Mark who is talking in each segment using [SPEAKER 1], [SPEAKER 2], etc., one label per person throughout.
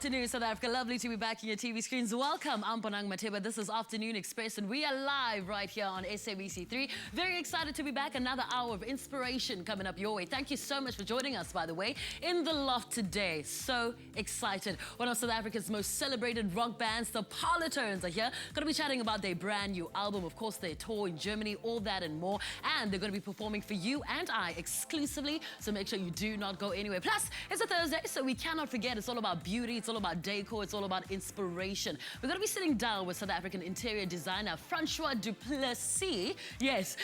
[SPEAKER 1] afternoon, South Africa. Lovely to be back on your TV screens. Welcome. I'm Bonang Mateba. This is Afternoon Express, and we are live right here on SABC3. Very excited to be back. Another hour of inspiration coming up your way. Thank you so much for joining us, by the way, in the loft today. So excited. One of South Africa's most celebrated rock bands, the Parlotones, are here. Going to be chatting about their brand new album, of course, their tour in Germany, all that and more. And they're going to be performing for you and I exclusively. So make sure you do not go anywhere. Plus, it's a Thursday, so we cannot forget it's all about beauty, it's all about decor, it's all about inspiration. We're going to be sitting down with South African interior designer Francois du Plessis. Yes,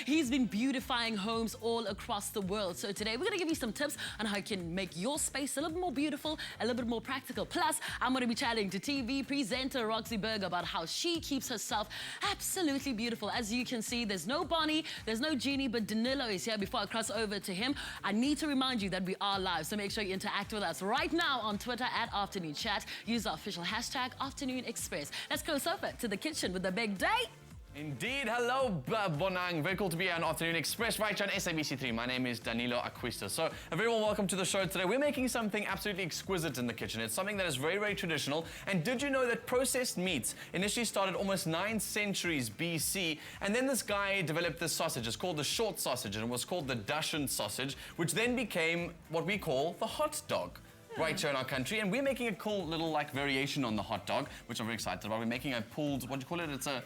[SPEAKER 1] he's been beautifying homes all across the world. So today we're going to give you some tips on how you can make your space a little bit more beautiful, a little bit more practical. Plus, I'm going to be chatting to TV presenter Roxy Burger about how she keeps herself absolutely beautiful. As you can see, there's no Bonnie, there's no Genie, but Danilo is here. Before I cross over to him, I need to remind you that we are live, so make sure you interact with us right now on Twitter at Afternoon Chat. Use our official hashtag Afternoon Express. Let's go over to the kitchen with the big day.
[SPEAKER 2] Indeed. Hello, Bonang. Very cool to be here on Afternoon Express right here on SABC3. My name is Danilo Acquisto. So, a very warm welcome to the show today. We're making something absolutely exquisite in the kitchen. It's something that is very, very traditional. And did you know that processed meats initially started almost 9 centuries BC? And then this guy developed this sausage. It's called the short sausage, and it was called the Dachshund sausage, which then became what we call the hot dog. Right here in our country, and we're making a cool little like variation on the hot dog, which I'm very excited about. We're making a pulled, what do you call it? It's a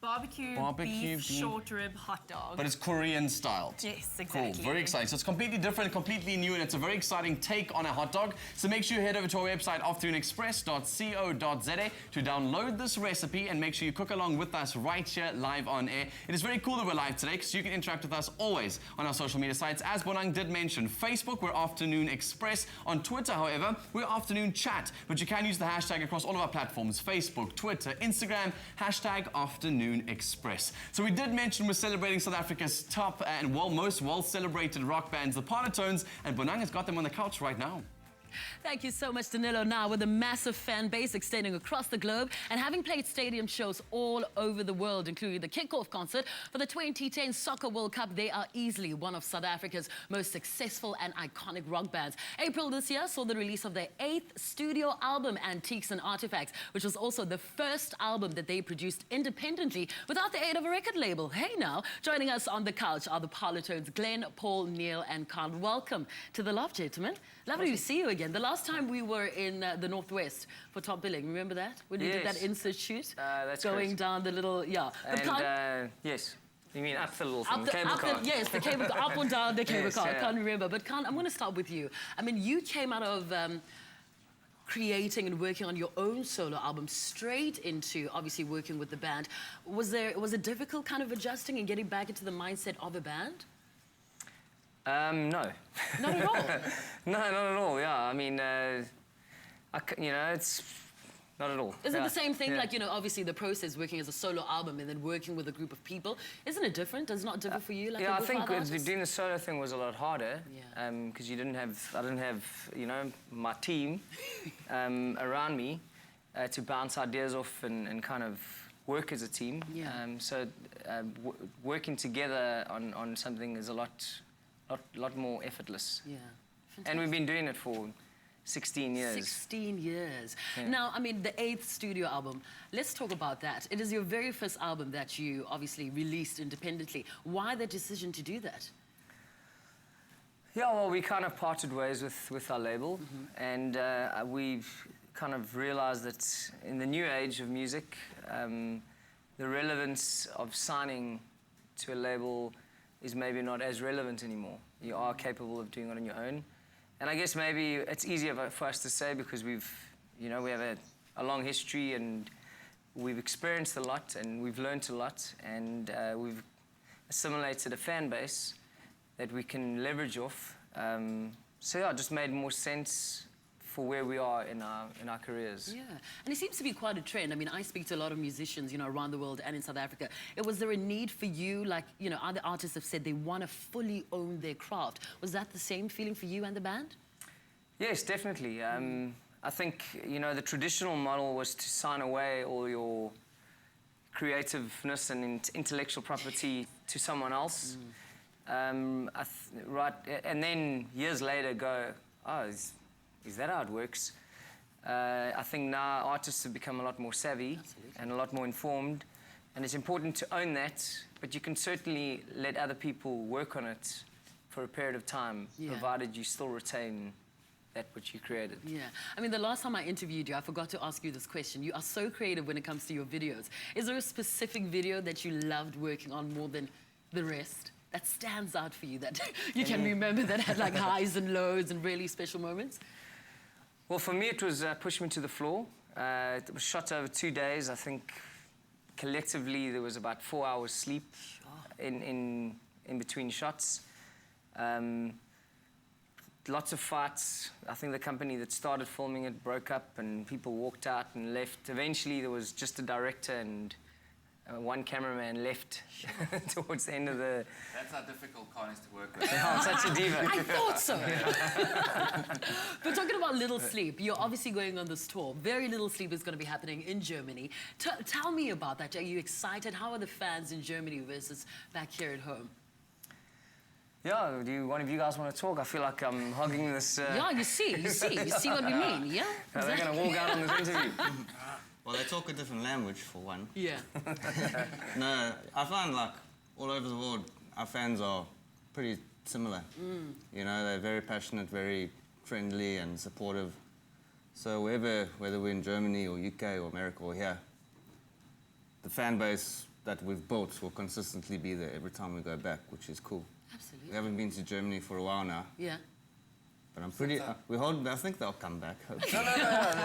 [SPEAKER 3] Barbecue beef short rib hot dog.
[SPEAKER 2] But it's Korean style.
[SPEAKER 3] Yes, exactly.
[SPEAKER 2] Cool, very exciting. So it's completely different, completely new, and it's a very exciting take on a hot dog. So make sure you head over to our website, afternoonexpress.co.za, to download this recipe and make sure you cook along with us right here live on air. It is very cool that we're live today because you can interact with us always on our social media sites. As Bonang did mention, Facebook, we're Afternoon Express. On Twitter, however, we're Afternoon Chat, but you can use the hashtag across all of our platforms, Facebook, Twitter, Instagram, hashtag Afternoon Express. So we did mention we're celebrating South Africa's top and most well-celebrated rock bands, the Parlotones, and Bonang has got them on the couch right now.
[SPEAKER 1] Thank you so much, Danilo. Now, with a massive fan base extending across the globe and having played stadium shows all over the world, including the kickoff concert for the 2010 Soccer World Cup, they are easily one of South Africa's most successful and iconic rock bands. April this year saw the release of their 8th studio album, Antiques and Artifacts, which was also the first album that they produced independently without the aid of a record label. Hey now, joining us on the couch are the Parlotones, Glenn, Paul, Neil and Carl. Welcome to the loft, gentlemen. Lovely to see you again. The last time we were in the Northwest for Top Billing, remember that? When we did that insert shoot?
[SPEAKER 3] That's
[SPEAKER 1] going
[SPEAKER 3] correct.
[SPEAKER 1] down the little,
[SPEAKER 3] And, yes. You mean up the little thing,
[SPEAKER 1] the
[SPEAKER 3] cable car.
[SPEAKER 1] Yes, the cable car, up and down the cable car.
[SPEAKER 3] Yeah.
[SPEAKER 1] I can't remember. But Khan, I'm going to start with you. I mean, you came out of creating and working on your own solo album straight into, obviously, working with the band. Was it difficult kind of adjusting and getting back into the mindset of a band?
[SPEAKER 3] No.
[SPEAKER 1] Not at all?
[SPEAKER 3] No, not at all, yeah. I mean, it's not at all.
[SPEAKER 1] Isn't it the same thing, like, obviously the process working as a solo album and then working with a group of people, isn't it different? Does it not differ for you? Like
[SPEAKER 3] I think doing the solo thing was a lot harder.
[SPEAKER 1] Yeah.
[SPEAKER 3] Because I didn't have, my team around me to bounce ideas off and kind of work as a team.
[SPEAKER 1] Yeah.
[SPEAKER 3] Working together on something is a lot more effortless.
[SPEAKER 1] Yeah. Fantastic.
[SPEAKER 3] And we've been doing it for 16 years.
[SPEAKER 1] 16 years.
[SPEAKER 3] Yeah.
[SPEAKER 1] Now, I mean, the 8th studio album, let's talk about that. It is your very first album that you obviously released independently. Why the decision to do that?
[SPEAKER 3] Yeah, well, we kind of parted ways with our label, and we've kind of realized that in the new age of music, the relevance of signing to a label is maybe not as relevant anymore. You are capable of doing it on your own. And I guess maybe it's easier for us to say because we have a long history and we've experienced a lot and we've learned a lot and we've assimilated a fan base that we can leverage off. So yeah, it just made more sense for where we are in our careers.
[SPEAKER 1] Yeah, and it seems to be quite a trend. I mean, I speak to a lot of musicians, around the world and in South Africa. Was there a need for you, like, other artists have said they want to fully own their craft. Was that the same feeling for you and the band?
[SPEAKER 3] Yes, definitely. I think, the traditional model was to sign away all your creativeness and intellectual property to someone else. And then years later go, oh, is that how it works? I think now artists have become a lot more savvy and a lot more informed, and it's important to own that, but you can certainly let other people work on it for a period of time, provided you still retain that which you created.
[SPEAKER 1] Yeah. I mean, the last time I interviewed you, I forgot to ask you this question. You are so creative when it comes to your videos. Is there a specific video that you loved working on more than the rest? That stands out for you, that you can remember, that had like highs and lows and really special moments?
[SPEAKER 3] Well, for me, it was Push Me to the Floor. It was shot over 2 days. I think collectively there was about 4 hours sleep in between shots. Lots of fights. I think the company that started filming it broke up and people walked out and left. Eventually, there was just a director and one cameraman left towards the end of the...
[SPEAKER 4] That's how difficult Khan is to work with.
[SPEAKER 3] I'm such a diva.
[SPEAKER 1] I thought so. But talking about little sleep, you're obviously going on this tour. Very little sleep is going to be happening in Germany. Tell me about that. Are you excited? How are the fans in Germany versus back here at home?
[SPEAKER 3] Yeah, do one of you guys want to talk? I feel like I'm hogging this...
[SPEAKER 1] Yeah, you see what we mean, yeah?
[SPEAKER 3] They're going to walk out on this interview.
[SPEAKER 5] Well, they talk a different language, for one.
[SPEAKER 1] Yeah.
[SPEAKER 5] No, I find, like, all over the world, our fans are pretty similar. You know, they're very passionate, very friendly and supportive. So whether we're in Germany or UK or America or here, the fan base that we've built will consistently be there every time we go back, which is cool.
[SPEAKER 1] Absolutely.
[SPEAKER 5] We haven't been to Germany for a while now.
[SPEAKER 1] Yeah.
[SPEAKER 5] But I'm pretty... I think they'll come back, hopefully.
[SPEAKER 3] No.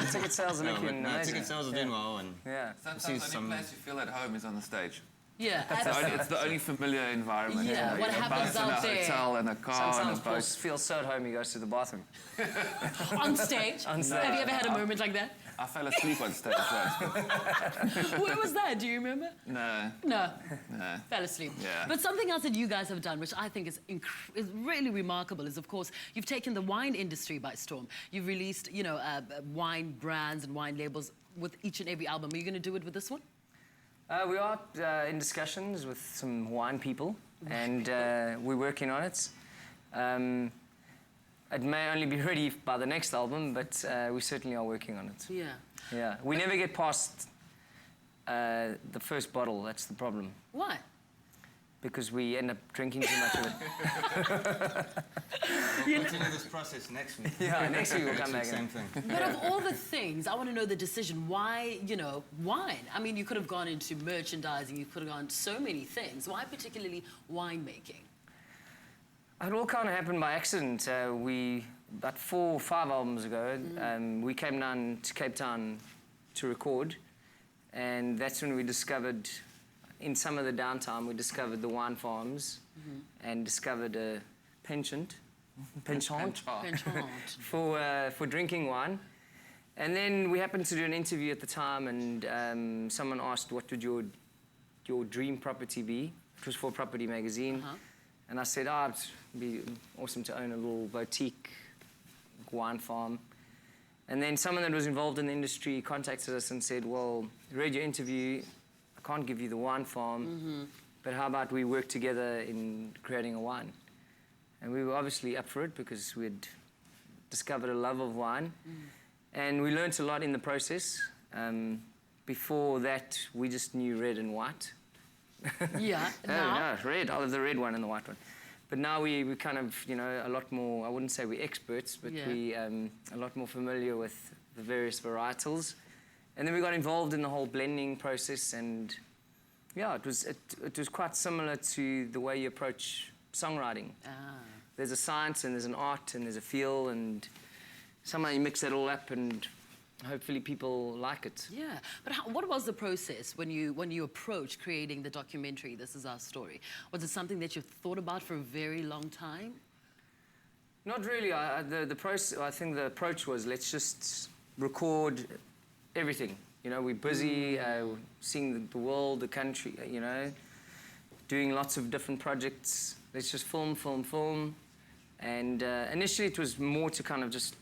[SPEAKER 3] The ticket sales are looking amazing.
[SPEAKER 5] ticket sales are doing well, and...
[SPEAKER 3] Yeah.
[SPEAKER 4] Sometimes the only place you feel at home is on the stage.
[SPEAKER 1] Yeah.
[SPEAKER 4] It's the only familiar environment.
[SPEAKER 1] Yeah, what happens out there?
[SPEAKER 4] In a hotel, in a car, in a
[SPEAKER 3] Sometimes Paul
[SPEAKER 4] boat.
[SPEAKER 3] feels so at home he goes to the bathroom.
[SPEAKER 1] On stage?
[SPEAKER 3] On stage.
[SPEAKER 1] Have you ever had a moment like that?
[SPEAKER 4] I fell asleep on stage once.
[SPEAKER 1] Where was that? Do you remember?
[SPEAKER 4] No.
[SPEAKER 1] No.
[SPEAKER 4] No.
[SPEAKER 1] Fell asleep.
[SPEAKER 4] Yeah.
[SPEAKER 1] But something else that you guys have done, which I think is really remarkable, is, of course, you've taken the wine industry by storm. You've released, you know, wine brands and wine labels with each and every album. Are you going to do it with this one?
[SPEAKER 3] We are in discussions with some wine people, and we're working on it. It may only be ready by the next album, but we certainly are working on it.
[SPEAKER 1] Yeah.
[SPEAKER 3] Yeah. We never get past the first bottle. That's the problem.
[SPEAKER 1] Why?
[SPEAKER 3] Because we end up drinking too much of it.
[SPEAKER 5] We'll continue this process next week.
[SPEAKER 3] Yeah, next week we'll come back.
[SPEAKER 5] Same thing.
[SPEAKER 1] But of all the things, I want to know the decision. Why, you know, wine? I mean, you could have gone into merchandising. You could have gone so many things. Why particularly winemaking?
[SPEAKER 3] It all kind of happened by accident. About 4 or 5 albums ago, we came down to Cape Town to record, and that's when we discovered, in some of the downtime, we discovered the wine farms and discovered a penchant for drinking wine. And then we happened to do an interview at the time, and someone asked, what would your dream property be? It was for Property Magazine. And I said, it'd be awesome to own a little boutique wine farm. And then someone that was involved in the industry contacted us and said, well, I read your interview, I can't give you the wine farm, but how about we work together in creating a wine? And we were obviously up for it because we'd discovered a love of wine. And we learnt a lot in the process. Before that, we just knew red and white.
[SPEAKER 1] Yeah.
[SPEAKER 3] No, red. I'll have the red one and the white one. But now we kind of, you know, a lot more, I wouldn't say we're experts, but we a lot more familiar with the various varietals. And then we got involved in the whole blending process, and yeah, it was quite similar to the way you approach songwriting. There's a science and there's an art and there's a feel, and somehow you mix that all up and hopefully people like it.
[SPEAKER 1] Yeah, but what was the process when you approached creating the documentary, This Is Our Story? Was it something that you thought about for a very long time?
[SPEAKER 3] Not really. The process, I think the approach was, let's just record everything. You know, we're busy seeing the world, the country, you know, doing lots of different projects. Let's just film. And initially it was more to kind of just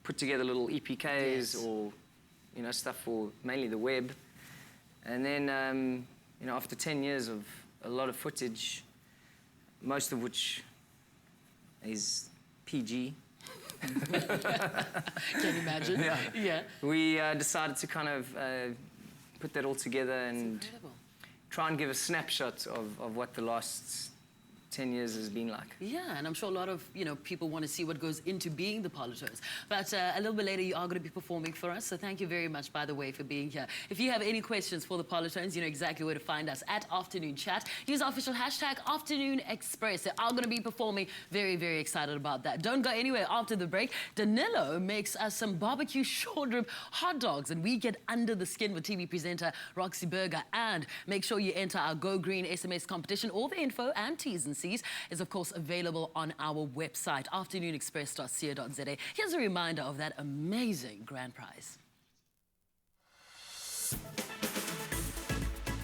[SPEAKER 3] put together little EPKs or, you know, stuff for mainly the web. And then, you know, after 10 years of a lot of footage, most of which is PG,
[SPEAKER 1] Can you imagine? Yeah.
[SPEAKER 3] We decided to kind of put that all together and
[SPEAKER 1] Incredible.
[SPEAKER 3] try and give a snapshot of what the last 10 years has been like.
[SPEAKER 1] Yeah, and I'm sure a lot of people want to see what goes into being the Parlotones. But a little bit later, you are going to be performing for us. So thank you very much, by the way, for being here. If you have any questions for the Parlotones, you know exactly where to find us at Afternoon Chat. Use our official hashtag Afternoon Express. They are going to be performing. Very, very excited about that. Don't go anywhere after the break. Danilo makes us some barbecue shortrib hot dogs, and we get under the skin with TV presenter Roxy Burger. And make sure you enter our Go Green SMS competition. All the info and T's and C's is, of course, available on our website, afternoonexpress.co.za. Here's a reminder of that amazing grand prize.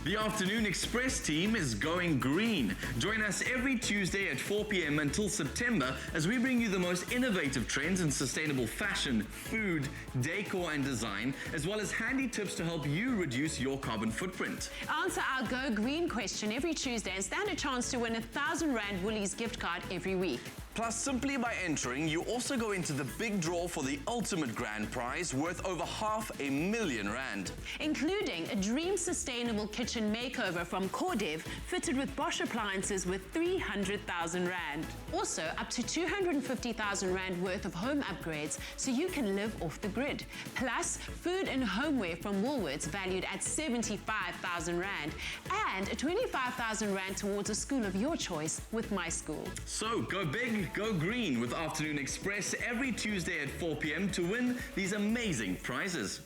[SPEAKER 2] The Afternoon Express team is going green. Join us every Tuesday at 4 p.m. until September as we bring you the most innovative trends in sustainable fashion, food, decor and design, as well as handy tips to help you reduce your carbon footprint.
[SPEAKER 6] Answer our Go Green question every Tuesday and stand a chance to win a R1,000 Woolies gift card every week.
[SPEAKER 2] Plus, simply by entering, you also go into the big draw for the ultimate grand prize worth over R500,000.
[SPEAKER 6] Including a dream sustainable kitchen makeover from Cordev, fitted with Bosch appliances with R300,000. Also, up to R250,000 worth of home upgrades so you can live off the grid. Plus, food and homeware from Woolworths valued at R75,000. And a R25,000 towards a school of your choice with My School.
[SPEAKER 2] So, go big, go green with Afternoon Express every Tuesday at 4 p.m. to win these amazing prizes.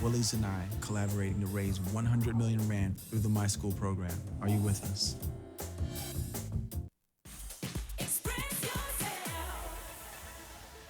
[SPEAKER 7] Woolies and I collaborating to raise 100 million Rand through the My School program. Are you with us?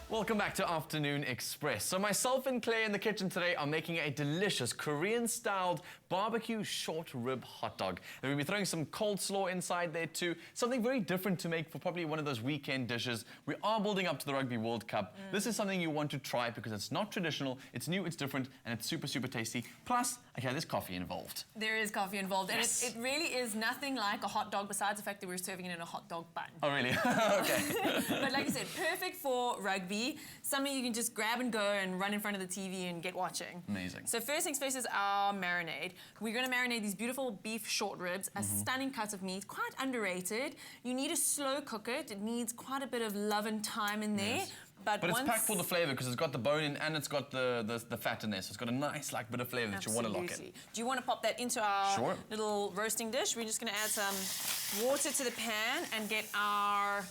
[SPEAKER 2] Welcome back to Afternoon Express. So myself and Claire in the kitchen today are making a delicious Korean-styled barbecue short rib hot dog. And we'll be throwing some coleslaw inside there too. Something very different to make for probably one of those weekend dishes. We are building up to the Rugby World Cup. This is something you want to try because it's not traditional, it's new, it's different, and it's super, super tasty. Plus, okay, there's coffee involved.
[SPEAKER 8] There is coffee involved,
[SPEAKER 2] Yes.
[SPEAKER 8] and it really is nothing like a hot dog besides the fact that we're serving it in a hot dog bun.
[SPEAKER 2] Oh, really? Okay.
[SPEAKER 8] But like you said, perfect for rugby. Something you can just grab and go and run in front of the TV and get watching.
[SPEAKER 2] Amazing.
[SPEAKER 8] So first things first is our marinade. We're going to marinate these beautiful beef short ribs, a stunning cut of meat, quite underrated. You need to slow cook it. It needs quite a bit of love and time in there.
[SPEAKER 2] Yes.
[SPEAKER 8] But
[SPEAKER 2] But it's
[SPEAKER 8] once...
[SPEAKER 2] packed full of flavour because it's got the bone in and it's got the fat in there. So it's got a nice bit of flavour that you want to lock in.
[SPEAKER 8] Absolutely. Do you want to pop that into our
[SPEAKER 2] Sure.
[SPEAKER 8] little roasting dish? We're just going to add some water to the pan and get our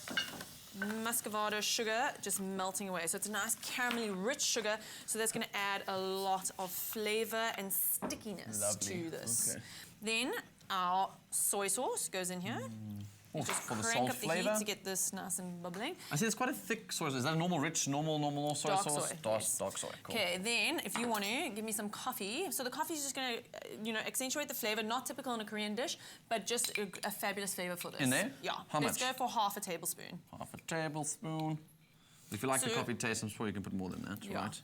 [SPEAKER 8] muscovado sugar just melting away. So it's a nice caramelly rich sugar. So that's going to add a lot of flavour and stickiness
[SPEAKER 2] Lovely.
[SPEAKER 8] to this.
[SPEAKER 2] Okay.
[SPEAKER 8] Then our soy sauce goes in here.
[SPEAKER 2] Oh,
[SPEAKER 8] Just
[SPEAKER 2] for the
[SPEAKER 8] crank
[SPEAKER 2] salt
[SPEAKER 8] up the
[SPEAKER 2] flavour.
[SPEAKER 8] heat to get this nice and bubbling.
[SPEAKER 2] I see it's quite a thick soy sauce. Is that a normal rich, normal soy
[SPEAKER 8] Dark
[SPEAKER 2] sauce?
[SPEAKER 8] soy,
[SPEAKER 2] Dark,
[SPEAKER 8] yes.
[SPEAKER 2] dark soy, cool.
[SPEAKER 8] Okay, then if you want to, give me some coffee. So the coffee is just going to, accentuate the flavour. Not typical in a Korean dish, but just a fabulous flavour for this.
[SPEAKER 2] In there?
[SPEAKER 8] Yeah.
[SPEAKER 2] How
[SPEAKER 8] Let's
[SPEAKER 2] much?
[SPEAKER 8] go for half a tablespoon.
[SPEAKER 2] Half a tablespoon. If you like the
[SPEAKER 8] So-
[SPEAKER 2] coffee taste, I'm sure you can put more than that,
[SPEAKER 8] Yeah.
[SPEAKER 2] right?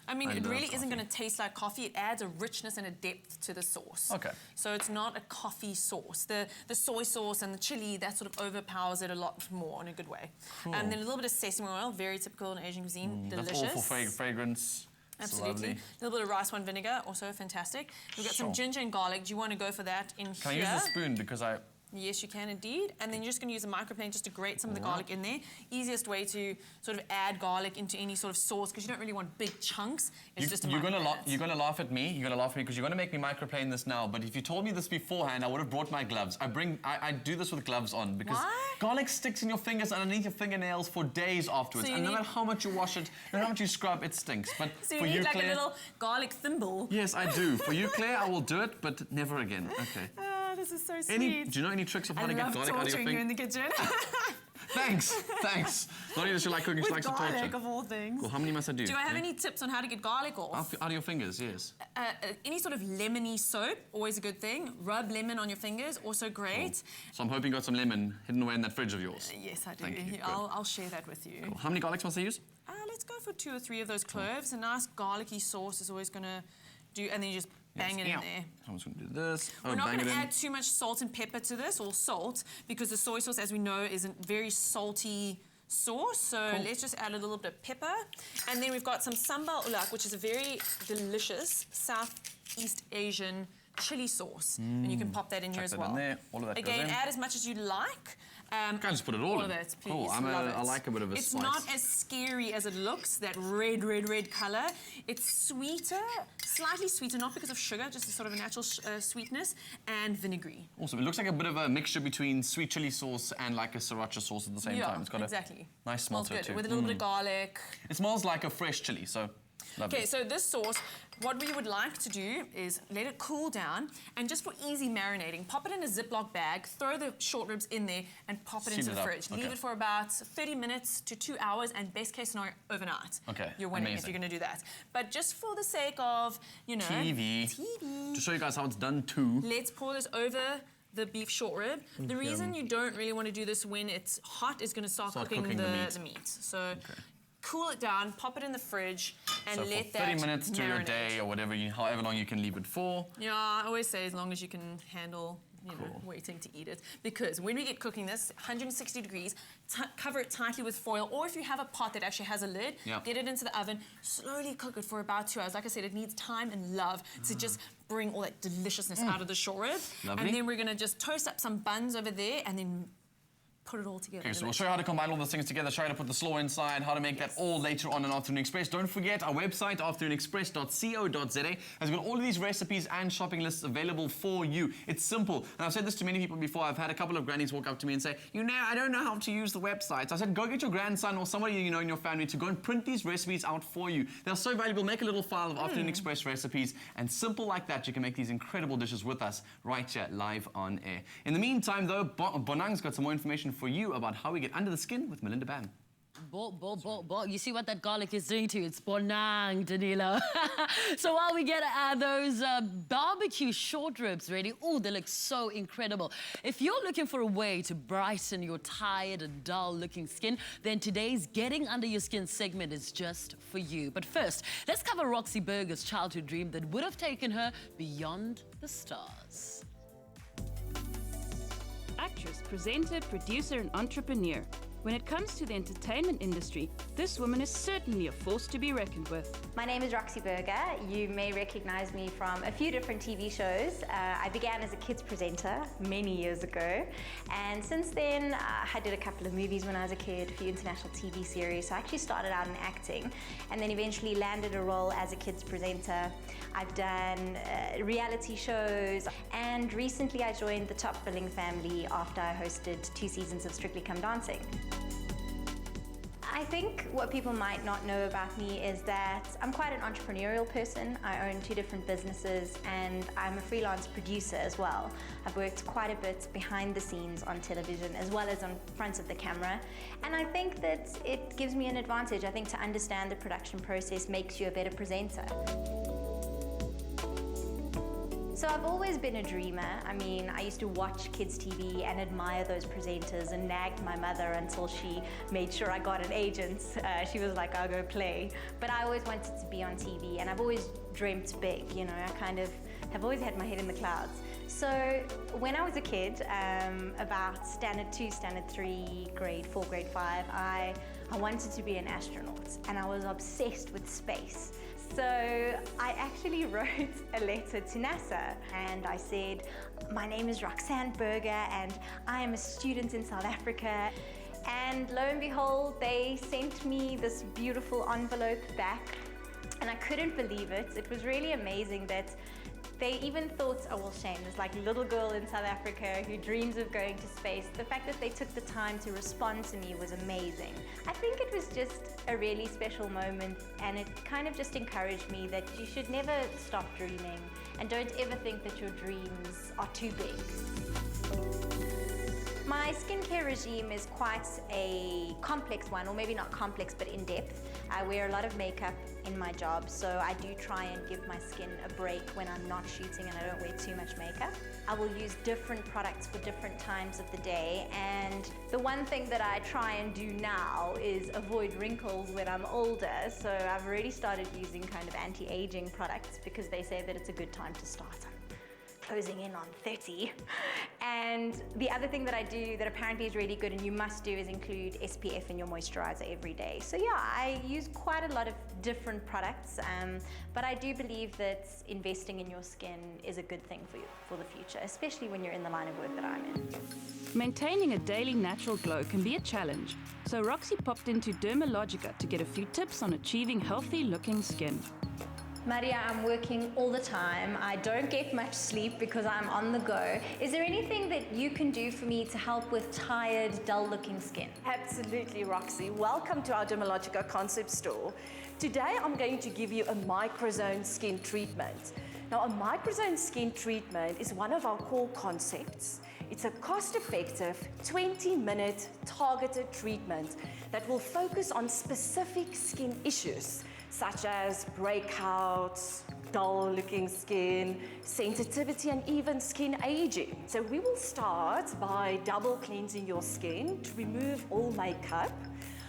[SPEAKER 8] I mean,
[SPEAKER 2] I
[SPEAKER 8] it
[SPEAKER 2] love
[SPEAKER 8] really isn't
[SPEAKER 2] coffee.
[SPEAKER 8] going to taste like coffee. It adds a richness and a depth to the sauce.
[SPEAKER 2] Okay.
[SPEAKER 8] So it's not a coffee sauce. The soy sauce and the chili, that sort of overpowers it a lot more in a good way.
[SPEAKER 2] Cool.
[SPEAKER 8] And then a little bit of sesame oil, very typical in Asian cuisine. Delicious.
[SPEAKER 2] That's all for fragrance. It's
[SPEAKER 8] Absolutely.
[SPEAKER 2] lovely.
[SPEAKER 8] A little bit of rice wine vinegar, also fantastic. We've got some
[SPEAKER 2] Sure.
[SPEAKER 8] ginger and garlic. Do you want to go for that in
[SPEAKER 2] Can
[SPEAKER 8] here?
[SPEAKER 2] I use the spoon because I...
[SPEAKER 8] Yes, you can indeed. And then you're just going to use a microplane just to grate some of the garlic in there. Easiest way to sort of add garlic into any sort of sauce because you don't really want big chunks. It's just a
[SPEAKER 2] You're gonna
[SPEAKER 8] microplane it.
[SPEAKER 2] laugh at me. You're gonna laugh at me because you're gonna make me microplane this now. But if you told me this beforehand, I would have brought my gloves. I do this with gloves on because
[SPEAKER 8] Why?
[SPEAKER 2] garlic sticks in your fingers underneath your fingernails for days afterwards.
[SPEAKER 8] So you
[SPEAKER 2] And no
[SPEAKER 8] need-
[SPEAKER 2] matter how much you wash it, no matter how much you scrub, it stinks. But
[SPEAKER 8] So you
[SPEAKER 2] for
[SPEAKER 8] need
[SPEAKER 2] you,
[SPEAKER 8] like
[SPEAKER 2] Claire,
[SPEAKER 8] a little garlic thimble.
[SPEAKER 2] yes, I do. For you, Claire, I will do it, but never again. Okay.
[SPEAKER 8] Ah, this is so sweet.
[SPEAKER 2] Do you know any tricks of how
[SPEAKER 8] I
[SPEAKER 2] to get
[SPEAKER 8] love
[SPEAKER 2] garlic out of your
[SPEAKER 8] torturing you in
[SPEAKER 2] fingers?
[SPEAKER 8] the kitchen.
[SPEAKER 2] Thanks. Not only does she like cooking, she
[SPEAKER 8] With
[SPEAKER 2] likes to
[SPEAKER 8] garlic,
[SPEAKER 2] torture.
[SPEAKER 8] of all things.
[SPEAKER 2] Cool. How many must I do?
[SPEAKER 8] Do I have any tips on how to get garlic off?
[SPEAKER 2] Out of your fingers, yes.
[SPEAKER 8] Any sort of lemony soap, always a good thing. Rub lemon on your fingers, also great.
[SPEAKER 2] So I'm hoping you got some lemon hidden away in that fridge of yours.
[SPEAKER 8] Yes, I do.
[SPEAKER 2] Thank you. Good.
[SPEAKER 8] I'll share that with you.
[SPEAKER 2] How many garlics must I use?
[SPEAKER 8] Let's go for 2 or 3 of those cloves. A nice garlicky sauce is always going to do, and then you just Bang it in there.
[SPEAKER 2] I'm just going to do this.
[SPEAKER 8] We're not
[SPEAKER 2] bang
[SPEAKER 8] going
[SPEAKER 2] it
[SPEAKER 8] to
[SPEAKER 2] in.
[SPEAKER 8] add too much salt and pepper to this, or salt, because the soy sauce, as we know, is a very salty sauce. So let's just add a little bit of pepper. And then we've got some sambal ulak, which is a very delicious Southeast Asian chili sauce. And you can pop that in here
[SPEAKER 2] Chuck
[SPEAKER 8] as
[SPEAKER 2] that
[SPEAKER 8] well.
[SPEAKER 2] in there. All of that goes
[SPEAKER 8] Again,
[SPEAKER 2] in.
[SPEAKER 8] add as much as you like.
[SPEAKER 2] Can't just put it all
[SPEAKER 8] of
[SPEAKER 2] in.
[SPEAKER 8] it, please.
[SPEAKER 2] Cool.
[SPEAKER 8] Love it.
[SPEAKER 2] I like a bit of a
[SPEAKER 8] It's
[SPEAKER 2] spice.
[SPEAKER 8] not as scary as it looks, that red colour. It's sweeter, slightly sweeter, not because of sugar, just a sort of a natural sweetness, and vinegary.
[SPEAKER 2] Awesome. It looks like a bit of a mixture between sweet chili sauce and like a sriracha sauce at the same time. It's got
[SPEAKER 8] exactly.
[SPEAKER 2] a nice smell
[SPEAKER 8] Smells
[SPEAKER 2] to it
[SPEAKER 8] good,
[SPEAKER 2] too.
[SPEAKER 8] with a little bit of garlic.
[SPEAKER 2] It smells like a fresh chili, so lovely.
[SPEAKER 8] Okay, so this sauce, what we would like to do is let it cool down, and just for easy marinating, pop it in a Ziploc bag, throw the short ribs in there, and pop it
[SPEAKER 2] Seal
[SPEAKER 8] into
[SPEAKER 2] it
[SPEAKER 8] the
[SPEAKER 2] up.
[SPEAKER 8] fridge.
[SPEAKER 2] Okay.
[SPEAKER 8] Leave it for about 30 minutes to 2 hours, and best case scenario, overnight.
[SPEAKER 2] Okay,
[SPEAKER 8] You're winning if
[SPEAKER 2] amazing.
[SPEAKER 8] you're going to do that. But just for the sake of, you know,
[SPEAKER 2] TV. To show you guys how it's done too.
[SPEAKER 8] let's pour this over the beef short rib. The reason you don't really want to do this when it's hot is going to start cooking
[SPEAKER 2] cooking the
[SPEAKER 8] the meat. So cool it down, pop it in the fridge, and
[SPEAKER 2] So
[SPEAKER 8] let
[SPEAKER 2] for 30
[SPEAKER 8] that
[SPEAKER 2] minutes to a
[SPEAKER 8] marinate.
[SPEAKER 2] day or whatever, however long you can leave it for.
[SPEAKER 8] Yeah, I always say as long as you can handle, you know, waiting to eat it. Because when we get cooking this, 160 degrees, cover it tightly with foil, or if you have a pot that actually has a lid,
[SPEAKER 2] Yeah.
[SPEAKER 8] get it into the oven, slowly cook it for about 2 hours. Like I said, it needs time and love to just bring all that deliciousness out of the short rib.
[SPEAKER 2] Lovely.
[SPEAKER 8] And then we're gonna just toast up some buns over there and then put it all together.
[SPEAKER 2] Okay, so we'll show you how to combine all those things together, show you how to put the slaw inside, how to make that all later on in Afternoon Express. Don't forget our website, afternoonexpress.co.za, has got all of these recipes and shopping lists available for you. It's simple. And I've said this to many people before. I've had a couple of grannies walk up to me and say, you know, I don't know how to use the website. So I said, go get your grandson or somebody you know in your family to go and print these recipes out for you. They're so valuable. Make a little file of Afternoon Express recipes, and simple like that, you can make these incredible dishes with us right here, live on air. In the meantime, though, Bonang's got some more information for you about how we get under the skin with Melinda Bam.
[SPEAKER 1] You see what that garlic is doing to you? It's bonang, Danilo. So while we get those barbecue short ribs ready, oh, they look so incredible. If you're looking for a way to brighten your tired and dull-looking skin, then today's Getting Under Your Skin segment is just for you. But first, let's cover Roxy Burger's childhood dream that would have taken her beyond the stars.
[SPEAKER 9] Actress, presenter, producer, and entrepreneur. When it comes to the entertainment industry, this woman is certainly a force to be reckoned with.
[SPEAKER 10] My name is Roxy Burger. You may recognize me from a few different TV shows. I began as a kids presenter many years ago, and since then I did a couple of movies when I was a kid, a few international TV series. So I actually started out in acting and then eventually landed a role as a kids presenter. I've done reality shows, and recently I joined the top billing family after I hosted 2 seasons of Strictly Come Dancing. I think what people might not know about me is that I'm quite an entrepreneurial person. I own 2 different businesses, and I'm a freelance producer as well. I've worked quite a bit behind the scenes on television as well as on front of the camera, and I think that it gives me an advantage. I think to understand the production process makes you a better presenter. So I've always been a dreamer. I mean, I used to watch kids TV and admire those presenters and nagged my mother until she made sure I got an agent. She was like, I'll go play. But I always wanted to be on TV, and I've always dreamt big, you know. I kind of have always had my head in the clouds. So when I was a kid, about standard 2, standard 3, grade 4, grade 5, I wanted to be an astronaut, and I was obsessed with space. So I actually wrote a letter to NASA, and I said, my name is Roxanne Burger and I am a student in South Africa. And lo and behold, they sent me this beautiful envelope back, and I couldn't believe it. It was really amazing that they even thought, oh well, shame, this like little girl in South Africa who dreams of going to space. The fact that they took the time to respond to me was amazing. I think it was just a really special moment, and it kind of just encouraged me that you should never stop dreaming, and don't ever think that your dreams are too big. My skincare regime is quite a complex one, or maybe not complex, but in depth. I wear a lot of makeup in my job, so I do try and give my skin a break when I'm not shooting and I don't wear too much makeup. I will use different products for different times of the day, and the one thing that I try and do now is avoid wrinkles when I'm older, so I've already started using kind of anti-aging products because they say that it's a good time to start. Closing in on 30. And the other thing that I do that apparently is really good and you must do is include SPF in your moisturizer every day. So yeah, I use quite a lot of different products, but I do believe that investing in your skin is a good thing for you for the future, especially when you're in the line of work that I'm in.
[SPEAKER 9] Maintaining a daily natural glow can be a challenge, so Roxy popped into Dermalogica to get a few tips on achieving healthy-looking skin.
[SPEAKER 10] Maria, I'm working all the time. I don't get much sleep because I'm on the go. Is there anything that you can do for me to help with tired, dull-looking skin?
[SPEAKER 11] Absolutely, Roxy. Welcome to our Dermalogica concept store. Today, I'm going to give you a microzone skin treatment. Now, a microzone skin treatment is one of our core concepts. It's a cost-effective, 20-minute targeted treatment that will focus on specific skin issues, such as breakouts, dull-looking skin, sensitivity, and even skin aging. So we will start by double cleansing your skin to remove all makeup.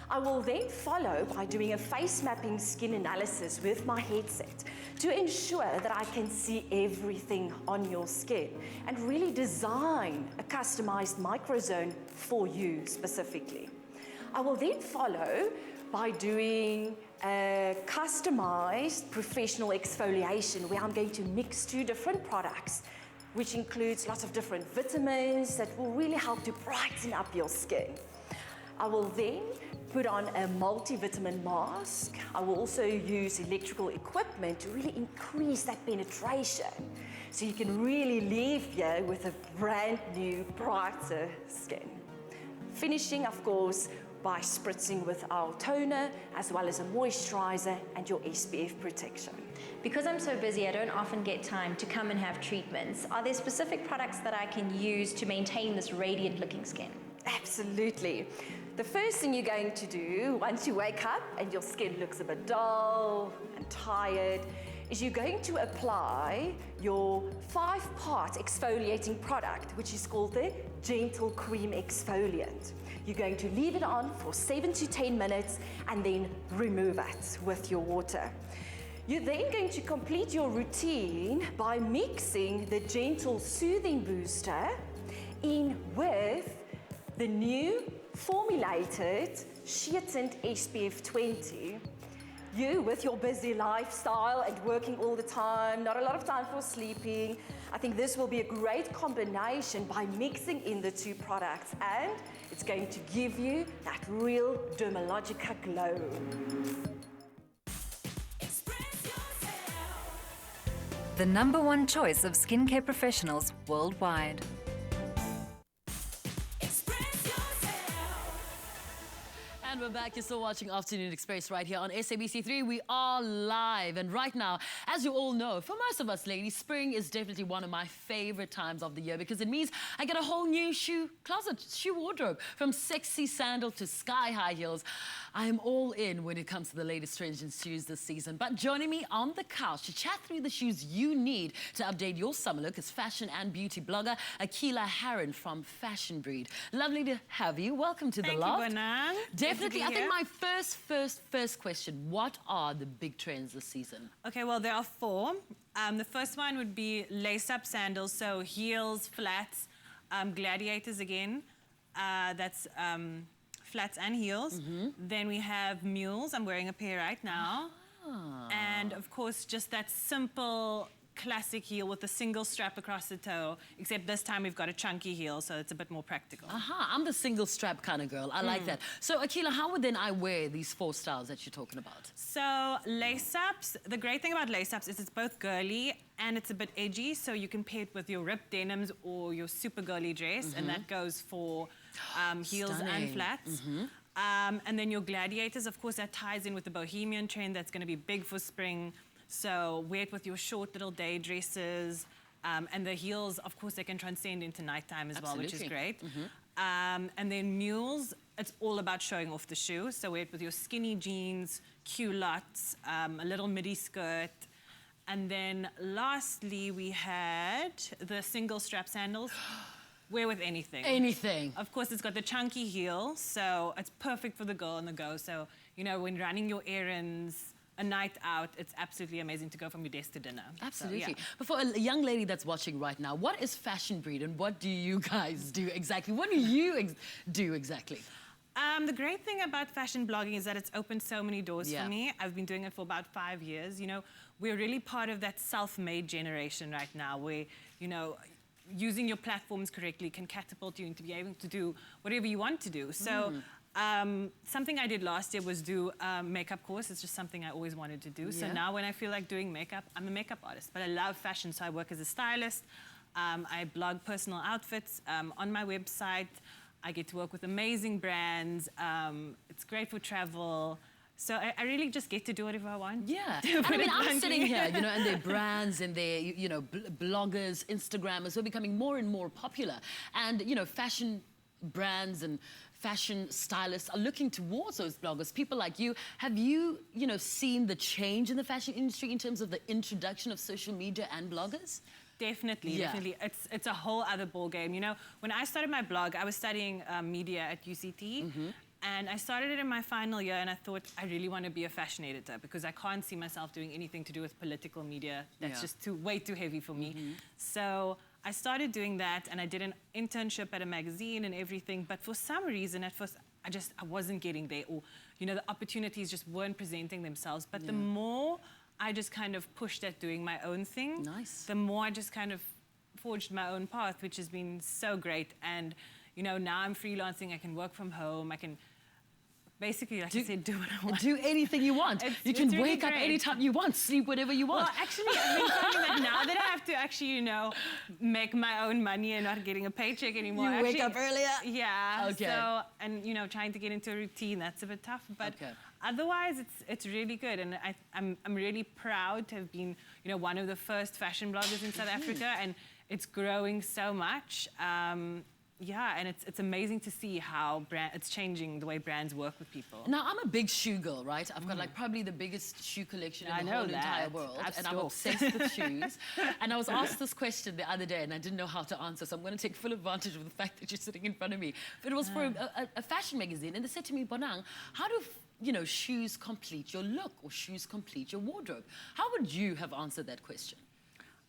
[SPEAKER 11] I will then follow by doing a face mapping skin analysis with my headset to ensure that I can see everything on your skin and really design a customized microzone for you specifically. I will then follow by doing a customized professional exfoliation where I'm going to mix 2 different products, which includes lots of different vitamins that will really help to brighten up your skin. I will then put on a multivitamin mask. I will also use electrical equipment to really increase that penetration, so you can really leave here with a brand new, brighter skin. Finishing, of course, by spritzing with our toner, as well as a moisturizer and your SPF protection.
[SPEAKER 10] Because I'm so busy, I don't often get time to come and have treatments. Are there specific products that I can use to maintain this radiant looking skin?
[SPEAKER 11] Absolutely. The first thing you're going to do once you wake up and your skin looks a bit dull and tired is you're going to apply your 5-part exfoliating product, which is called the Gentle Cream Exfoliant. You're going to leave it on for 7 to 10 minutes and then remove it with your water. You're then going to complete your routine by mixing the Gentle Soothing Booster in with the new formulated Sheer Tint SPF 20. You, with your busy lifestyle and working all the time, not a lot of time for sleeping, I think this will be a great combination by mixing in the 2 products, and it's going to give you that real Dermalogica glow.
[SPEAKER 12] The #1 choice of skincare professionals worldwide.
[SPEAKER 1] And we're back. You're still watching Afternoon Express right here on SABC3. We are live. And right now, as you all know, for most of us ladies, spring is definitely one of my favorite times of the year because it means I get a whole new shoe closet, shoe wardrobe, from sexy sandal to sky-high heels. I am all in when it comes to the latest trends in shoes this season. But joining me on the couch to chat through the shoes you need to update your summer look is fashion and beauty blogger Akila Harron from Fashion Breed. Lovely to have you. Welcome to the Loft.
[SPEAKER 8] Thank you, Bonang.
[SPEAKER 1] Definitely. I think my first question, what are the big trends this season?
[SPEAKER 8] Okay, well, there are 4. The first one would be lace-up sandals, so heels, flats, gladiators again. That's flats and heels. Then we have mules. I'm wearing a pair right now. And, of course, just that simple classic heel with a single strap across the toe, except this time we've got a chunky heel, so it's a bit more practical.
[SPEAKER 1] I'm the single strap kind of girl. I like that. So, Akila, how would then I wear these 4 styles that you're talking about?
[SPEAKER 8] So, lace-ups, the great thing about lace-ups is it's both girly and it's a bit edgy, so you can pair it with your ripped denims or your super girly dress, and that goes for heels and flats. And then your gladiators, of course, that ties in with the bohemian trend that's going to be big for spring. So wear it with your short little day dresses. And the heels, of course, they can transcend into nighttime as well, which is great. And then mules, it's all about showing off the shoe. So wear it with your skinny jeans, culottes, a little midi skirt. And then lastly, we had the single strap sandals. Wear with anything.
[SPEAKER 1] Anything.
[SPEAKER 8] Of course, it's got the chunky heel, so it's perfect for the girl on the go. So, you know, when running your errands, a night out, it's absolutely amazing to go from your desk to dinner.
[SPEAKER 1] Absolutely.
[SPEAKER 8] So, yeah.
[SPEAKER 1] But for a young lady that's watching right now, what is Fashion Breed and what do you guys do exactly? What do you do exactly?
[SPEAKER 8] The great thing about fashion blogging is that it's opened so many doors for me. I've been doing it for about 5 years. You know, we're really part of that self-made generation right now where, you know, using your platforms correctly can catapult you into being able to do whatever you want to do. So something I did last year was do a makeup course. It's just something I always wanted to do. So now when I feel like doing makeup, I'm a makeup artist, but I love fashion. So I work as a stylist. I blog personal outfits on my website. I get to work with amazing brands. It's great for travel. So I really just get to do whatever I want.
[SPEAKER 1] Yeah. I mean, I'm sitting here, you know, and their brands and their, you know, bloggers, Instagrammers who are becoming more and more popular. And, you know, fashion brands and fashion stylists are looking towards those bloggers, people like you. Have you, you know, seen the change in the fashion industry in terms of the introduction of social media and bloggers?
[SPEAKER 8] Definitely, definitely. It's a whole other ballgame. You know, when I started my blog, I was studying media at UCT. And I started it in my final year, and I thought I really want to be a fashion editor because I can't see myself doing anything to do with political media. That's just way too heavy for me. So I started doing that, and I did an internship at a magazine and everything. But for some reason, at first, I wasn't getting there, or you know, the opportunities just weren't presenting themselves. But the more I just kind of pushed at doing my own thing, the more I just kind of forged my own path, which has been so great. And you know, now I'm freelancing, I can work from home, I can basically, like I said, do what I want.
[SPEAKER 1] Do anything you want. You can
[SPEAKER 8] really
[SPEAKER 1] wake up anytime you want, sleep whatever you want.
[SPEAKER 8] Well, actually, I've been finding that now that I have to actually, you know, make my own money and not getting a paycheck anymore.
[SPEAKER 1] You wake up earlier?
[SPEAKER 8] Yeah.
[SPEAKER 1] Okay.
[SPEAKER 8] So, and, you know, trying to get into a routine, that's a bit tough. But otherwise, it's really good. And I'm really proud to have been, you know, one of the first fashion bloggers in South Africa. And it's growing so much. Yeah, and it's amazing to see how it's changing the way brands work with people.
[SPEAKER 1] Now, I'm a big shoe girl, right? I've got like probably the biggest shoe collection in the whole entire world. And I'm obsessed with shoes. And I was asked this question the other day and I didn't know how to answer. So I'm going to take full advantage of the fact that you're sitting in front of me. But it was for a fashion magazine. And they said to me, Bonang, how do, you know, shoes complete your look or shoes complete your wardrobe? How would you have answered that question?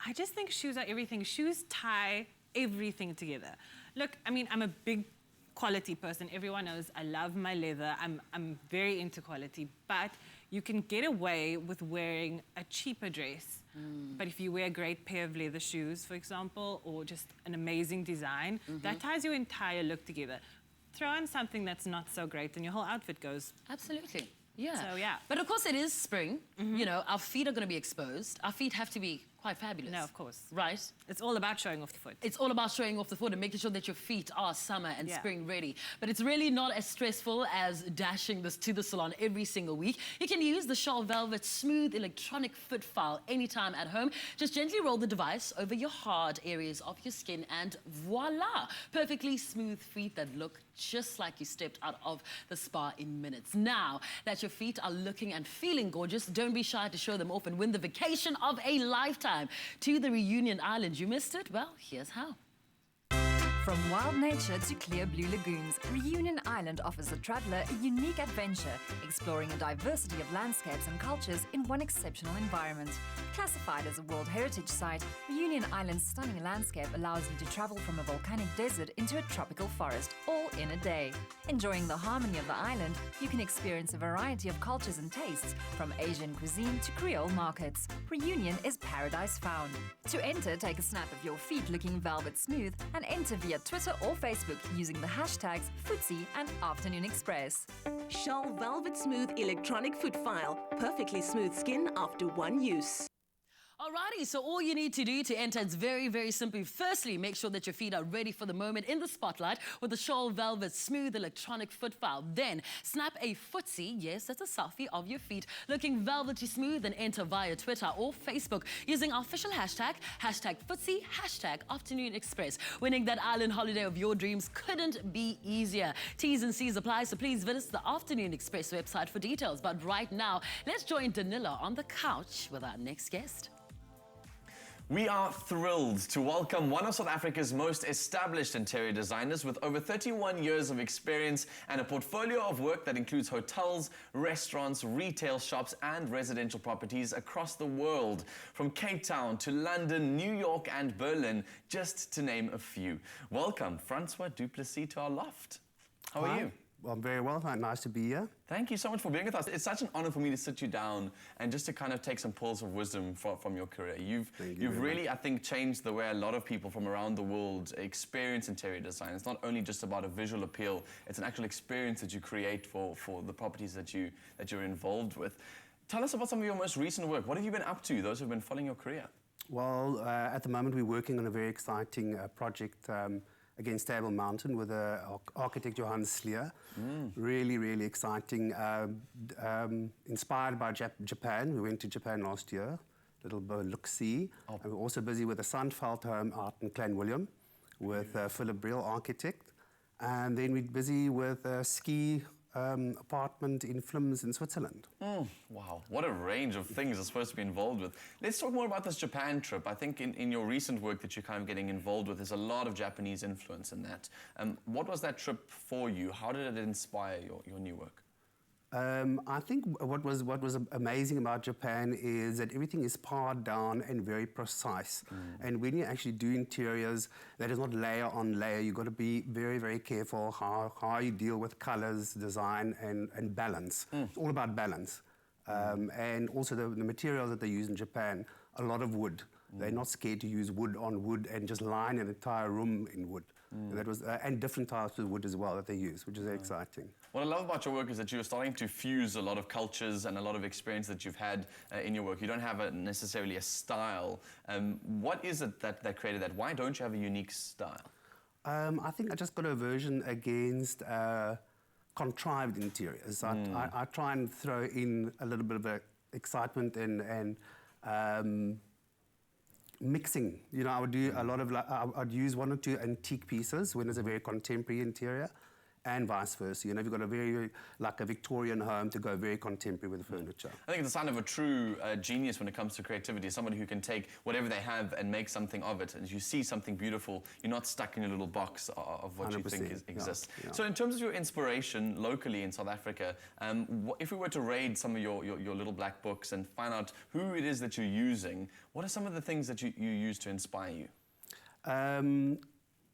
[SPEAKER 8] I just think shoes are everything. Shoes tie everything together. Look, I mean, I'm a big quality person. Everyone knows I love my leather. I'm very into quality, but you can get away with wearing a cheaper dress. But if you wear a great pair of leather shoes, for example, or just an amazing design, that ties your entire look together. Throw in something that's not so great and your whole outfit goes.
[SPEAKER 1] Absolutely. Yeah.
[SPEAKER 8] So, yeah.
[SPEAKER 1] But of course it is spring. You know, our feet are going to be exposed. Our feet have to be quite fabulous.
[SPEAKER 8] No, of course.
[SPEAKER 1] Right?
[SPEAKER 8] It's all about showing off the foot.
[SPEAKER 1] It's all about showing off the foot and making sure that your feet are summer and spring ready. But it's really not as stressful as dashing this to the salon every single week. You can use the Scholl Velvet Smooth Electronic Foot File anytime at home. Just gently roll the device over your hard areas of your skin and voila! Perfectly smooth feet that look just like you stepped out of the spa in minutes. Now that your feet are looking and feeling gorgeous, don't be shy to show them off and win the vacation of a lifetime to the Reunion Island. You missed it? Well, here's how.
[SPEAKER 12] From wild nature to clear blue lagoons, Reunion Island offers the traveller a unique adventure, exploring a diversity of landscapes and cultures in one exceptional environment. Classified as a World Heritage Site, Reunion Island's stunning landscape allows you to travel from a volcanic desert into a tropical forest, all in a day. Enjoying the harmony of the island, you can experience a variety of cultures and tastes, from Asian cuisine to Creole markets. Reunion is paradise found. To enter, take a snap of your feet looking velvet smooth and enter via Twitter or Facebook using the hashtags footsie and Afternoon Express.
[SPEAKER 13] Scholl Velvet Smooth Electronic Foot File. Perfectly smooth skin after one use.
[SPEAKER 1] Alrighty, so all you need to do to enter is very, very simple. Firstly, make sure that your feet are ready for the moment in the spotlight with the Scholl Velvet Smooth Electronic Foot File. Then, snap a footsie, yes, that's a selfie of your feet, looking velvety smooth, and enter via Twitter or Facebook using our official hashtag footsie, #Afternoon Express. Winning that island holiday of your dreams couldn't be easier. T's and C's apply, so please visit the Afternoon Express website for details. But right now, let's join Danilo on the couch with our next guest.
[SPEAKER 2] We are thrilled to welcome one of South Africa's most established interior designers with over 31 years of experience and a portfolio of work that includes hotels, restaurants, retail shops and residential properties across the world, from Cape Town to London, New York and Berlin, just to name a few. Welcome, Francois du Plessis, to our loft. How are you?
[SPEAKER 13] Well, I'm very well. Nice to be here.
[SPEAKER 2] Thank you so much for being with us. It's such an honor for me to sit you down and just to kind of take some pearls of wisdom from your career. You've really, I think, changed the way a lot of people from around the world experience interior design. It's not only just about a visual appeal, it's an actual experience that you create for the properties that you're involved with. Tell us about some of your most recent work. What have you been up to, those who've been following your career?
[SPEAKER 13] Well, at the moment we're working on a very exciting project against Table Mountain with architect Johann Sleer. Really, really exciting. Inspired by Japan. We went to Japan last year, little look-see. And we're also busy with the Sandveld home out in Clanwilliam with Philip Brill, architect. And then we're busy with a ski apartment in Flims in Switzerland.
[SPEAKER 2] Wow, what a range of things are supposed to be involved with. Let's talk more about this Japan trip. I think in your recent work that you're kind of getting involved with, there's a lot of Japanese influence in that. What was that trip for you? How did it inspire your new work?
[SPEAKER 13] I think what was amazing about Japan is that everything is pared down and very precise. And when you actually do interiors, that is not layer on layer. You've got to be very, very careful how you deal with colors, design, and balance. It's all about balance. And also the materials that they use in Japan, a lot of wood. They're not scared to use wood on wood and just line an entire room in wood. And different types of wood as well that they use, which is very exciting.
[SPEAKER 2] What I love about your work is that you're starting to fuse a lot of cultures and a lot of experience that you've had in your work. You don't have necessarily a style. What is it that created that? Why don't you have a unique style?
[SPEAKER 13] I think I just got an aversion against contrived interiors. I try and throw in a little bit of excitement and mixing. You know, I would do a lot of, I'd use one or two antique pieces when it's a very contemporary interior, and vice versa. You know, if you've got a very, like a Victorian home, to go very contemporary with the furniture.
[SPEAKER 2] I think it's a sign of a true genius when it comes to creativity, somebody who can take whatever they have and make something of it. And as you see something beautiful, you're not stuck in a little box of what you think exists. Yeah. So in terms of your inspiration locally in South Africa, if we were to raid some of your little black books and find out who it is that you're using, what are some of the things that you use to inspire you?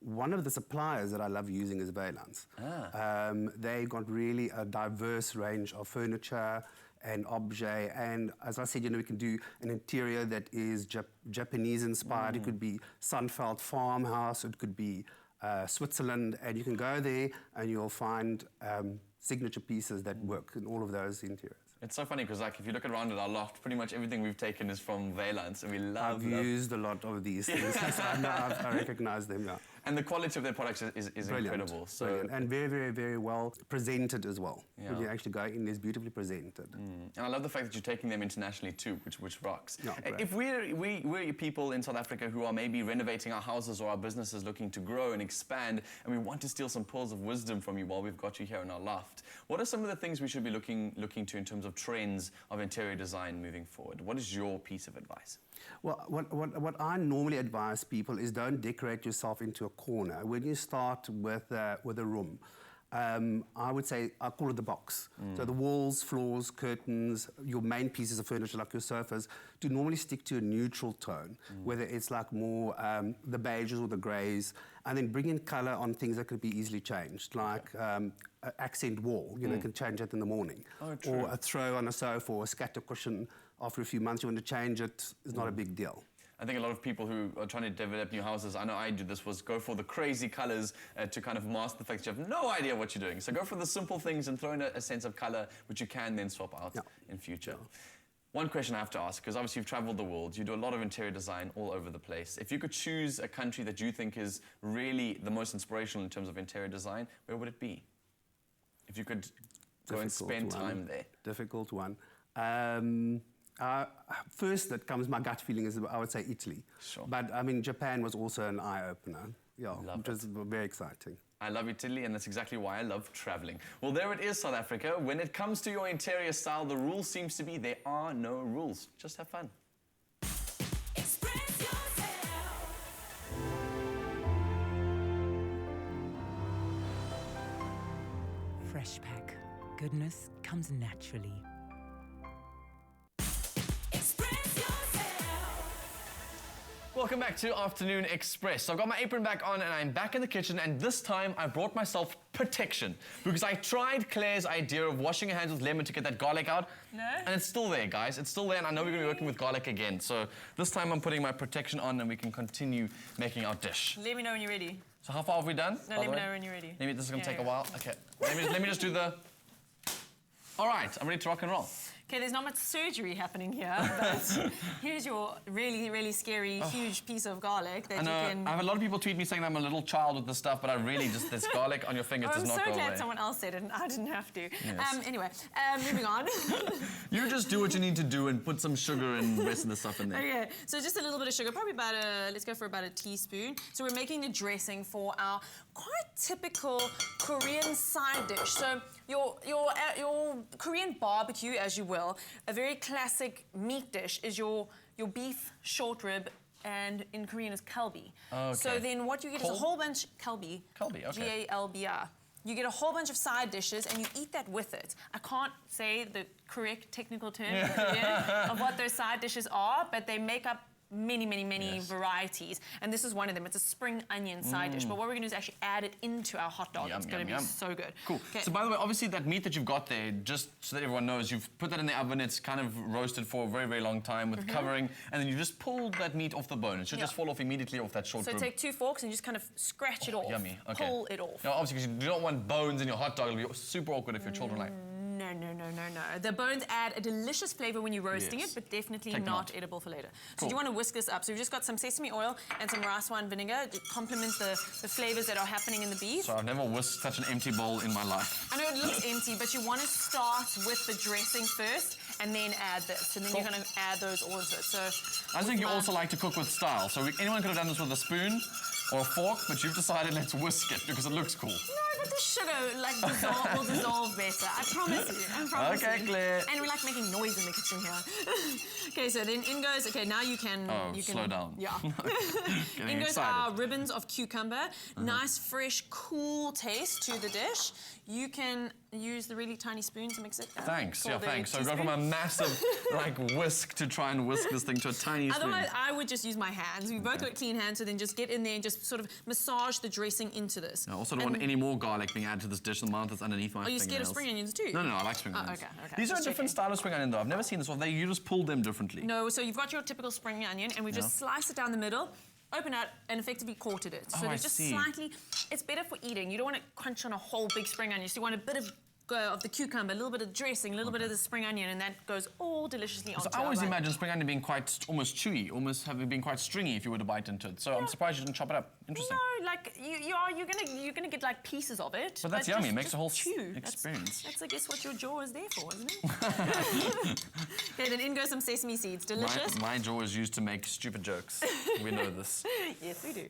[SPEAKER 13] One of the suppliers that I love using is Valance. They got really a diverse range of furniture and objet, and as I said, you know, we can do an interior that is Japanese inspired. It could be Sandveld farmhouse, it could be Switzerland, and you can go there and you'll find signature pieces that work in all of those interiors.
[SPEAKER 2] It's so funny because, like, if you look around at our loft, pretty much everything we've taken is from Valance, and we love.
[SPEAKER 13] I've used a lot of these things. I recognize them. Yeah.
[SPEAKER 2] And the quality of their products is incredible. So
[SPEAKER 13] brilliant. And very, very, very well presented as well. Yeah. When you actually go in, it's beautifully presented.
[SPEAKER 2] And I love the fact that you're taking them internationally too, which rocks.
[SPEAKER 13] Yeah,
[SPEAKER 2] if we're people in South Africa who are maybe renovating our houses or our businesses looking to grow and expand, and we want to steal some pearls of wisdom from you while we've got you here in our loft, what are some of the things we should be looking to in terms of trends of interior design moving forward? What is your piece of advice?
[SPEAKER 13] Well, what I normally advise people is don't decorate yourself into a corner. When you start with a room, I would say, I call it the box. So the walls, floors, curtains, your main pieces of furniture like your sofas, do normally stick to a neutral tone, whether it's like more the beiges or the greys, and then bring in colour on things that could be easily changed, like an accent wall, you know, you can change it in the morning. Or a throw on a sofa or a scatter cushion. After a few months, you want to change it, it's not a big deal.
[SPEAKER 2] I think a lot of people who are trying to develop new houses, I know I do this, was go for the crazy colours to kind of mask the fact that you have no idea what you're doing. So go for the simple things and throw in a sense of colour, which you can then swap out in future. One question I have to ask, because obviously you've traveled the world, you do a lot of interior design all over the place. If you could choose a country that you think is really the most inspirational in terms of interior design, where would it be? If you could go and spend time there.
[SPEAKER 13] Difficult one. First that comes, my gut feeling is, I would say Italy.
[SPEAKER 2] Sure.
[SPEAKER 13] But I mean, Japan was also an eye-opener. Yeah, which was very exciting.
[SPEAKER 2] I love Italy, and that's exactly why I love traveling. Well, there it is, South Africa. When it comes to your interior style, the rule seems to be there are no rules. Just have fun.
[SPEAKER 14] Express yourself.
[SPEAKER 15] Fresh Pack. Goodness comes naturally.
[SPEAKER 2] Welcome back to Afternoon Express. So I've got my apron back on and I'm back in the kitchen, and this time I brought myself protection because I tried Claire's idea of washing your hands with lemon to get that garlic out.
[SPEAKER 8] No.
[SPEAKER 2] And it's still there, guys. It's still there, and I know we're going to be working with garlic again. So this time I'm putting my protection on and we can continue making our dish.
[SPEAKER 8] Let me know when you're ready.
[SPEAKER 2] So how far have we done?
[SPEAKER 8] No, let me know when you're ready.
[SPEAKER 2] Maybe this is going to take a
[SPEAKER 8] yeah.
[SPEAKER 2] while. Okay. Let me just do the... All right, I'm ready to rock and roll.
[SPEAKER 8] Okay, there's not much surgery happening here, but here's your really, really scary, huge piece of garlic that
[SPEAKER 2] I know,
[SPEAKER 8] you can...
[SPEAKER 2] I have a lot of people tweet me saying I'm a little child with this stuff, but I really just, this garlic on your fingers does not go away.
[SPEAKER 8] I'm so glad someone else said it and I didn't have to.
[SPEAKER 2] Yes.
[SPEAKER 8] Anyway, moving on.
[SPEAKER 2] You just do what you need to do and put some sugar and the rest of the stuff in there.
[SPEAKER 8] Okay, so just a little bit of sugar, probably about let's go for about a teaspoon. So we're making the dressing for our quite typical Korean side dish. So your Korean barbecue, as you will, a very classic meat dish is your beef short rib, and in Korean is kalbi.
[SPEAKER 2] Okay.
[SPEAKER 8] So then what you get is a whole bunch, kalbi.
[SPEAKER 2] Kalbi, okay.
[SPEAKER 8] G-A-L-B-R. You get a whole bunch of side dishes and you eat that with it. I can't say the correct technical term in Korean of what those side dishes are, but they make up many varieties, and this is one of them. It's a spring onion side dish, but what we're going to do is actually add it into our hot dog. It's going to be so good.
[SPEAKER 2] Cool.
[SPEAKER 8] Okay.
[SPEAKER 2] So by the way, obviously that meat that you've got there, just so that everyone knows, you've put that in the oven, it's kind of roasted for a very long time with covering, and then you just pulled that meat off the bone. It should just fall off immediately off that short rib.
[SPEAKER 8] So take 2 forks and just kind of scratch it off.
[SPEAKER 2] Yummy. Okay.
[SPEAKER 8] Pull it off.
[SPEAKER 2] Now obviously, because you don't want bones in your hot dog, it'll be super awkward if your children are like...
[SPEAKER 8] No. The bones add a delicious flavour when you're roasting it, but definitely not edible for later. So you want to whisk this up. So we've just got some sesame oil and some rice wine vinegar. It complements the flavours that are happening in the beef.
[SPEAKER 2] So I've never whisked such an empty bowl in my life.
[SPEAKER 8] I know it looks empty, but you want to start with the dressing first and then add this. And then you're going to add those all into it. So
[SPEAKER 2] I think you also like to cook with style. So anyone could have done this with a spoon or a fork, but you've decided let's whisk it because it looks cool.
[SPEAKER 8] No, but the sugar like will dissolve better. I promise you. I promise you.
[SPEAKER 2] Okay, Claire.
[SPEAKER 8] And we like making noise in the kitchen here. Okay, so then in goes. Okay, now you can.
[SPEAKER 2] Oh, slow down.
[SPEAKER 8] Yeah.
[SPEAKER 2] Getting
[SPEAKER 8] in goes
[SPEAKER 2] excited.
[SPEAKER 8] our ribbons of cucumber. Nice, fresh, cool taste to the dish. You can use the really tiny spoon to mix it.
[SPEAKER 2] Thanks. Yeah, thanks. So go from a massive whisk to try and whisk this thing to a tiny spoon.
[SPEAKER 8] Otherwise, I would just use my hands. We've both got clean hands, so then just get in there and just sort of massage the dressing into this.
[SPEAKER 2] I also don't want any more garlic being added to this dish. The amount that's underneath my
[SPEAKER 8] Are you scared of
[SPEAKER 2] fingernails.
[SPEAKER 8] spring onions too?
[SPEAKER 2] No, I like spring onions.
[SPEAKER 8] Okay.
[SPEAKER 2] These are a
[SPEAKER 8] Just
[SPEAKER 2] different
[SPEAKER 8] checking.
[SPEAKER 2] style of spring onion, though. I've never seen this one. You just pull them differently.
[SPEAKER 8] No, so you've got your typical spring onion, and we've just sliced it down the middle, open out, and effectively quartered it. So there's just slightly, it's better for eating. You don't want to crunch on a whole big spring onion. So you want a bit of the cucumber, a little bit of dressing, a little bit of the spring onion, and that goes all deliciously onto
[SPEAKER 2] I always imagine spring onion being quite almost chewy, almost having been quite stringy if you were to bite into it. So I'm surprised you didn't chop it up. Interesting.
[SPEAKER 8] No, like you're gonna get like pieces of it.
[SPEAKER 2] But that's yummy. It makes
[SPEAKER 8] just
[SPEAKER 2] a whole
[SPEAKER 8] chew.
[SPEAKER 2] experience.
[SPEAKER 8] That's I guess what your jaw is there for, isn't it? Okay, then in goes some sesame seeds. Delicious.
[SPEAKER 2] My jaw is used to make stupid jokes. We know this.
[SPEAKER 8] Yes, we do.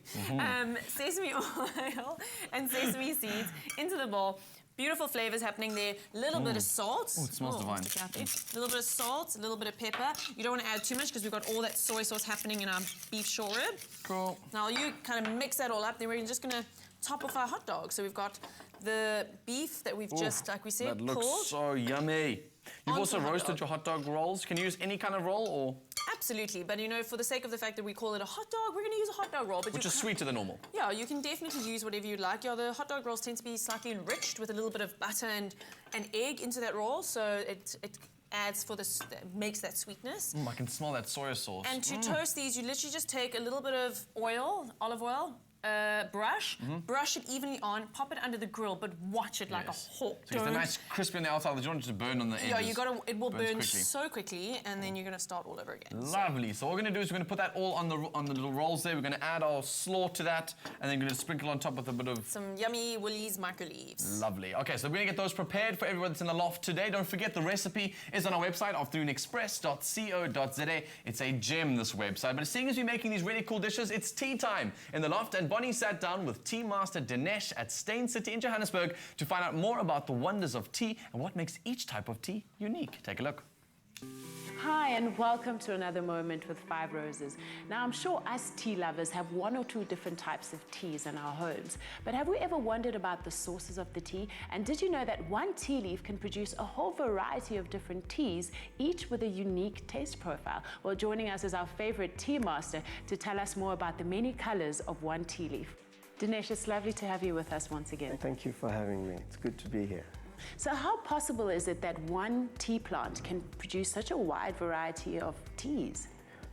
[SPEAKER 8] Sesame oil and sesame seeds into the bowl. Beautiful flavours happening there. A little bit of salt.
[SPEAKER 2] Oh, it smells divine.
[SPEAKER 8] A little bit of salt, a little bit of pepper. You don't want to add too much because we've got all that soy sauce happening in our beef short rib.
[SPEAKER 2] Cool.
[SPEAKER 8] Now you kind of mix that all up. Then we're just going to top off our hot dog. So we've got the beef that we've just, like we said,
[SPEAKER 2] that looks
[SPEAKER 8] pulled.
[SPEAKER 2] so yummy. You've also roasted your hot dog rolls. Can you use any kind of roll or?
[SPEAKER 8] Absolutely, but you know, for the sake of the fact that we call it a hot dog, we're going to use a hot dog roll. But
[SPEAKER 2] Which is sweeter than normal.
[SPEAKER 8] Yeah, you can definitely use whatever you like. Yeah, the hot dog rolls tend to be slightly enriched with a little bit of butter and egg into that roll, so it adds for this, makes that sweetness.
[SPEAKER 2] I can smell that soy sauce.
[SPEAKER 8] And to toast these, you literally just take a little bit of oil, olive oil, brush, brush it evenly on, pop it under the grill, but watch it like a hawk.
[SPEAKER 2] So it's a nice crispy on the outside. You don't want it to burn on the edges.
[SPEAKER 8] Yeah, you gotta. It will burn
[SPEAKER 2] quickly.
[SPEAKER 8] so quickly, and then you're gonna start all over again.
[SPEAKER 2] Lovely. So what we're gonna do is we're gonna put that all on the little rolls there. We're gonna add our slaw to that, and then we're gonna sprinkle on top with a bit of
[SPEAKER 8] some yummy Woolies micro leaves.
[SPEAKER 2] Lovely. Okay, so we're gonna get those prepared for everyone that's in the loft today. Don't forget the recipe is on our website, afternoonexpress.co.za. It's a gem, this website. But seeing as we're making these really cool dishes, it's tea time in the loft, and Bonnie sat down with tea master Dinesh at Stain City in Johannesburg to find out more about the wonders of tea and what makes each type of tea unique. Take a look.
[SPEAKER 6] Hi and welcome to another moment with Five Roses. Now I'm sure us tea lovers have one or two different types of teas in our homes, but have we ever wondered about the sources of the tea? And did you know that one tea leaf can produce a whole variety of different teas, each with a unique taste profile? Well, joining us is our favorite tea master to tell us more about the many colors of one tea leaf. Dinesh, it's lovely to have you with us once again.
[SPEAKER 16] Thank you for having me. It's good to be here.
[SPEAKER 6] So how possible is it that one tea plant can produce such a wide variety of teas?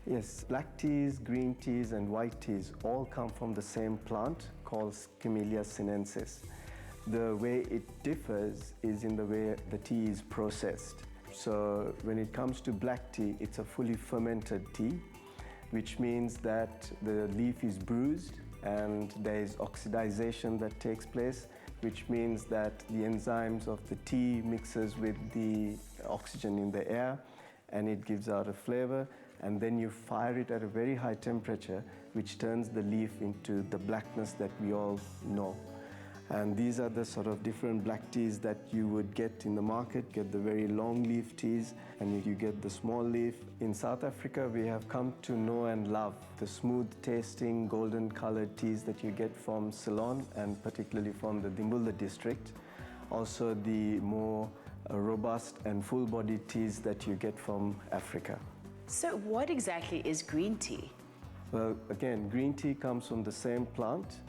[SPEAKER 16] Yes, black teas, green teas, and white teas all come from the same plant called Camellia sinensis. The way it differs is in the way the tea is processed. So when it comes to black tea, it's a fully fermented tea, which means that the leaf is bruised and there is oxidization that takes place, which means that the enzymes of the tea mixes with the oxygen in the air and it gives out a flavor, and then you fire it at a very high temperature, which turns the leaf into the blackness that we all know. And these are the sort of different black teas that you would get in the market. Get the very long leaf teas and you get the small leaf. In South Africa, we have come to know and love the smooth tasting, golden colored teas that you get from Ceylon and particularly from the Dimbula district. Also the more robust and full-bodied teas that you get from Africa.
[SPEAKER 6] So what exactly is green tea?
[SPEAKER 16] Well, again, green tea comes from the same plant.